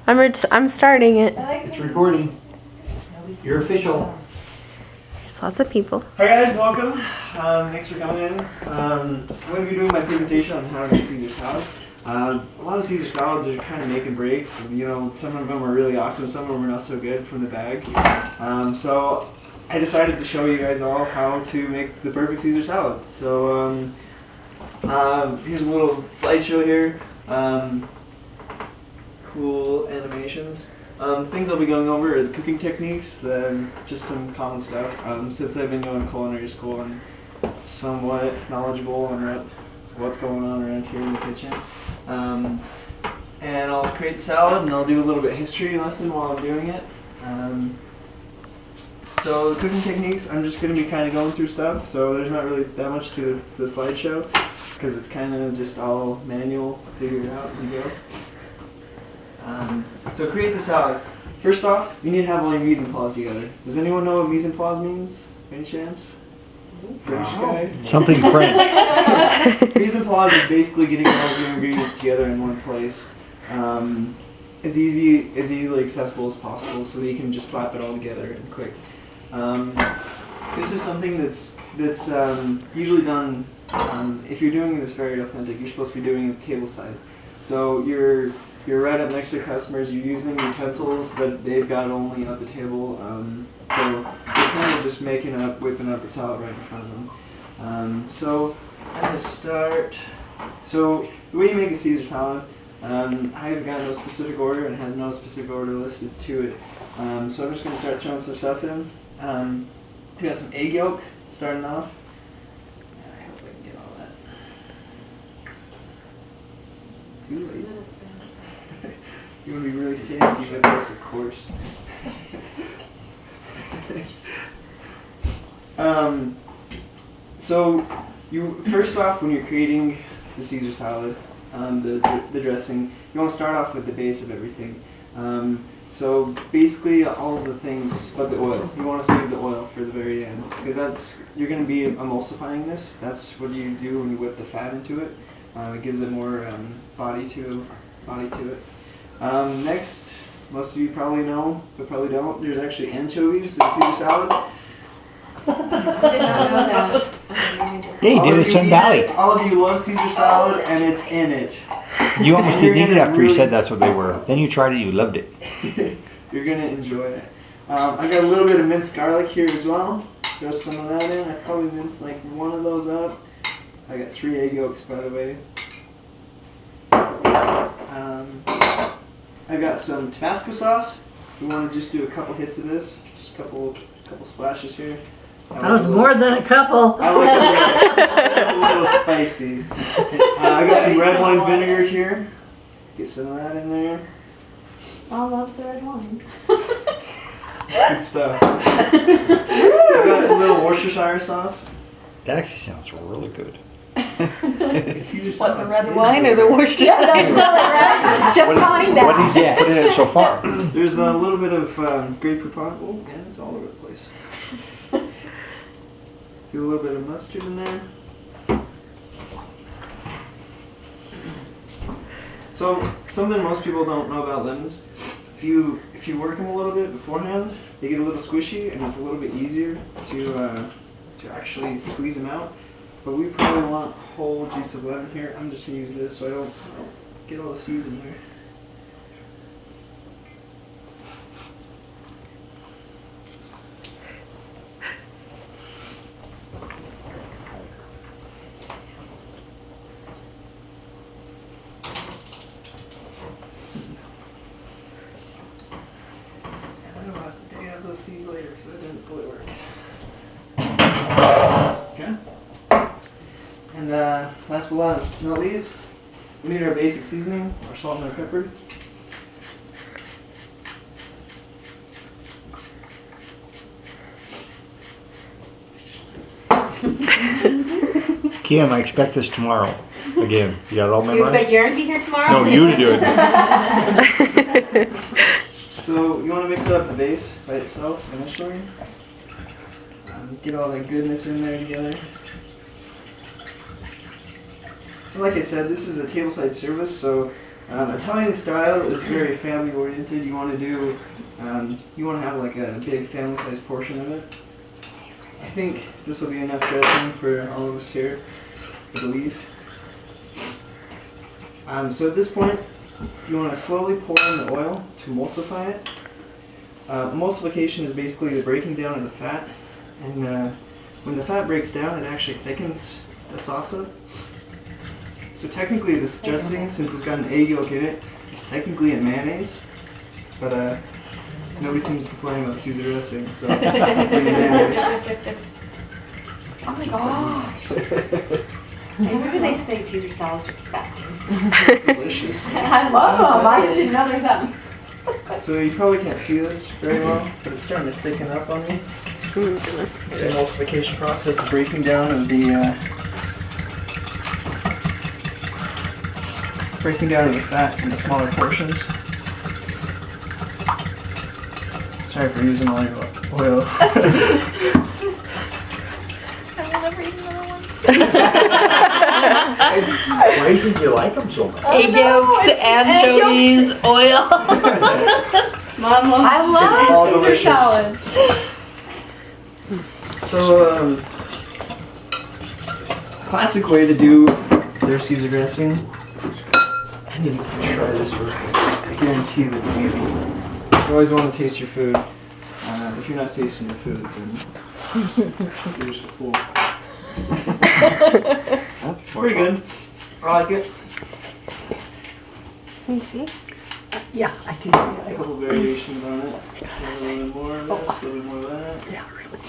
I'm starting it. It's recording. You're official. There's lots of people. Hi guys, welcome. Thanks for coming in. I'm going to be doing my presentation on how to make Caesar salad. A lot of Caesar salads are kind of make and break. You know, some of them are really awesome, some of them are not so good from the bag. So I decided to show you guys all how to make the perfect Caesar salad. So here's a little slideshow here. Cool animations. Things I'll be going over are the cooking techniques, then just some common stuff. Since I've been going to culinary school, I'm somewhat knowledgeable on what's going on around here in the kitchen. And I'll create the salad, and I'll do a little bit of history lesson while I'm doing it. So the cooking techniques, I'm just going to be kind of going through stuff, so there's not really that much to the slideshow, because it's kind of just all manual, figure it out as you go. So create the salad. First off, you need to have all your mise en place together. Does anyone know what mise en place means? Any chance? French guy? Something French. Mise en place is basically getting all of your ingredients together in one place. As easily accessible as possible, so that you can just slap it all together and quick. This is something that's usually done. If you're doing this very authentic, you're supposed to be doing it table side. So you're right up next to customers, you're using utensils that they've got only at the table, so you're kind of just whipping up a salad right in front of them. So I'm going to start, so the way you make a Caesar salad, I've got no specific order and has no specific order listed to it, so I'm just going to start throwing some stuff in. I got some egg yolk starting off. I hope I can get all that. Ooh, you want to be really fancy with this, of course. So, first off, when you're creating the Caesar salad, the dressing, you want to start off with the base of everything. So basically, all of the things but the oil. You want to save the oil for the very end, because you're going to be emulsifying this. That's what you do when you whip the fat into it. It gives it more body to it. Next, most of you probably know, but probably don't, there's actually anchovies in Caesar salad. Yeah, you did it at Sun Valley. All of you love Caesar salad, and it's in it. You almost didn't eat it after you said that's what they were. Then you tried it, you loved it. You're going to enjoy it. I got a little bit of minced garlic here as well. Throw some of that in. I probably minced like one of those up. I got 3 egg yolks, by the way. I got some Tabasco sauce. We want to just do a couple hits of this. Just a couple splashes here. That was more than a couple. I like a little spicy. I got some red wine vinegar here. Get some of that in there. I love the red wine. Good stuff. I got a little Worcestershire sauce. That actually sounds really good. What, the red wine or the Worcestershire? Yeah, that's What is it put in it so far? There's a little bit of Grey Poupon. Oh, yeah, it's all over the place. Do a little bit of mustard in there. So, something most people don't know about lemons, if you work them a little bit beforehand, they get a little squishy and it's a little bit easier to actually squeeze them out. But we probably want whole juice of lemon here. I'm just going to use this so I don't get all the seeds in there. Those seeds later because I didn't fully work. Okay. And last but not least, we need our basic seasoning, our salt and our pepper. Kim, I expect this tomorrow. Again, you got it all memorized? You expect Jaron to be here tomorrow? No, you to do it. So you want to mix up the base by itself initially. Get all that goodness in there together. And like I said, this is a tableside service, so Italian style is very family oriented. You want to do, you want to have like a big family sized portion of it. I think this will be enough dressing for all of us here, I believe. So at this point, you want to slowly pour in the oil to emulsify it. Emulsification is basically the breaking down of the fat, and when the fat breaks down, it actually thickens the sauce up. So technically this dressing, since it's got an egg yolk in it, is technically a mayonnaise, but nobody seems to complain about Caesar dressing, so mayonnaise. Oh my gosh. Maybe they say Caesar salads are fat. It's delicious. I love them. I just didn't know there's something. So you probably can't see this very well, but it's starting to thicken up on me. It's the emulsification process, the breaking down of the fat into smaller portions. Sorry for using all your oil. I will never eat another one. Why do you think you like them so much? Egg yolks, anchovies, oil. Mom loves all I love Caesar delicious. salad. So, classic way to do their Caesar dressing. I need to try this real quick. I guarantee that it's good. You always want to taste your food. If you're not tasting your food, then you're just a fool. It's pretty good. I like it. Can you see? Yeah, I can see A it. couple variations on it. A little bit more of this, a little bit more of that. Yeah, really.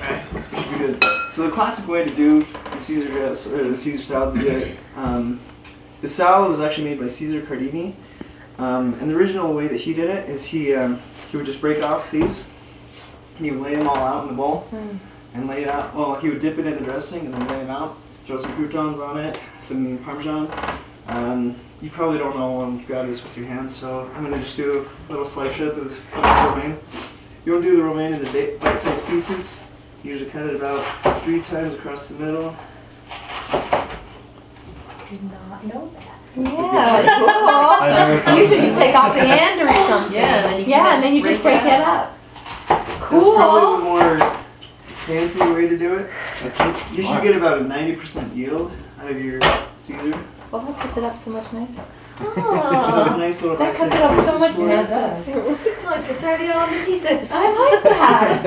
Alright, should be good. So the classic way to do the Caesar dress, or the Caesar salad, to get it, the salad was actually made by Caesar Cardini. And the original way that he did it is he would just break off these, and he would lay them all out in the bowl, and lay it out, well, he would dip it in the dressing and then lay them out, throw some croutons on it, some Parmesan. You probably don't know when to grab this with your hands, so I'm going to just do a little slice up of romaine. You want to do the romaine in the bite-sized pieces. You usually cut it about 3 times across the middle. Did not know that. I never Yeah, thought you should of just that. take off the end or something. Yeah, And then you just break it up. That's probably the Cool. more fancy way to do it. You should get about a 90% yield out of your Caesar. Well, that puts it up so much nicer. So it's a Oh, nice little that cuts bite-sized it up so pieces much for you. nicer. Look, it's already all in pieces. I like that.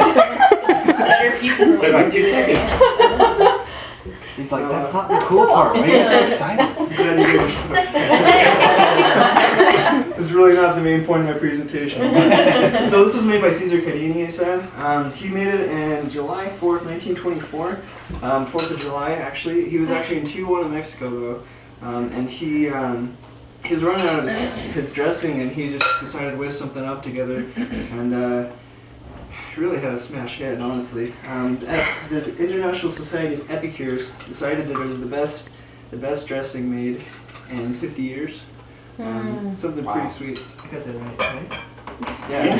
Better pieces. Took like 2 seconds. He's like, that's not the cool part. Why are you so excited? I'm glad you guys are so excited. It's really not the main point of my presentation. So this was made by Caesar Cardini, I said. He made it in July 4th, 1924. 4th of July, actually. He was actually in Tijuana, Mexico, though. And he was running out of his dressing, and he just decided to whip something up together. And he really had a smash hit, honestly. The International Society of Epicures decided that it was the best dressing made in 50 years. Something pretty sweet. I got that right? Yeah.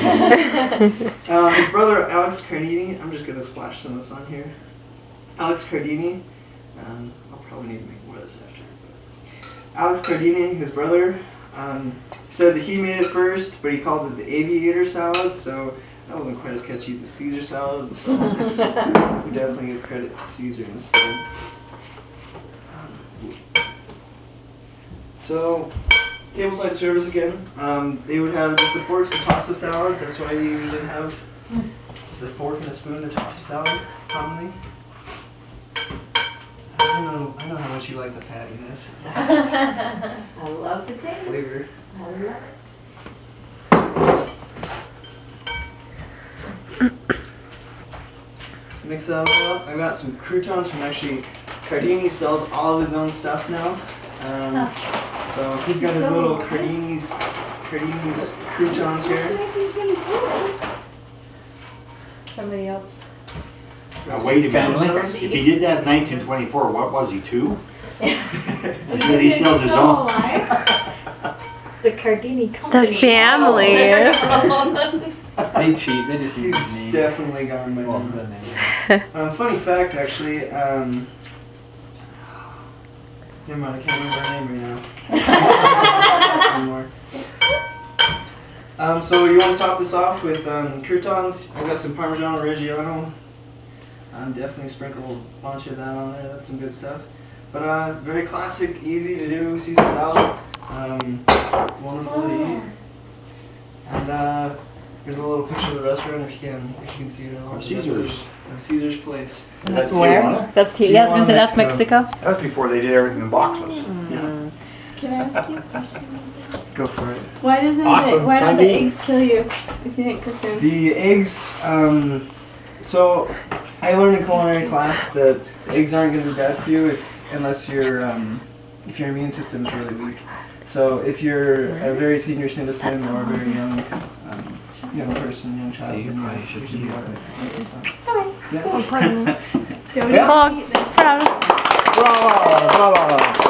His brother Alex Cardini, I'm just gonna splash some of this on here. Alex Cardini, I'll probably need to make more of this after. Alex Cardini, his brother, said that he made it first, but he called it the aviator salad, so that wasn't quite as catchy as the Caesar salad, so we definitely give credit to Caesar instead. So, tableside service again. They would have just the forks to toss the salad. That's why you usually have just a fork and a spoon to toss the salad, commonly. I know how much you like the fattiness. I love the taste. Flavor. I love it. So mix that all up. I got some croutons from actually, Cardini sells all of his own stuff now. So he's got his little Cardini's croutons here. Somebody else. Now, wait a minute. If he did that in 1924, what was he, 2? He said he sells his own. The Cardini company. The family. They cheat. They just use his He's name. definitely gone by Well, now. the name. Funny fact, actually, Never mind, I can't remember her name right now. Anymore. So you want to top this off with croutons? I've got some Parmesan Reggiano. Definitely sprinkle a bunch of that on there. That's some good stuff. But very classic, easy to do Caesar salad. Wonderful to eat. And here's a little picture of the restaurant if you can see it at all. Caesar's. Caesar's Place. That's Where? Tijuana? That's yeah, I was gonna say that's Mexico. Mexico. That was before they did everything in boxes. Yeah. Can I ask you a question? Go for it. Why doesn't Awesome. why don't the Andy? eggs kill you if you didn't cook them? The eggs, so I learned in culinary class that eggs aren't going to be bad for you unless your immune system is really weak. So if you're a very senior citizen or a very young person, young child, then you should be alright. Okay. Yeah. Oh, pardon me. Do we Yeah. eat this? Bravo, bravo.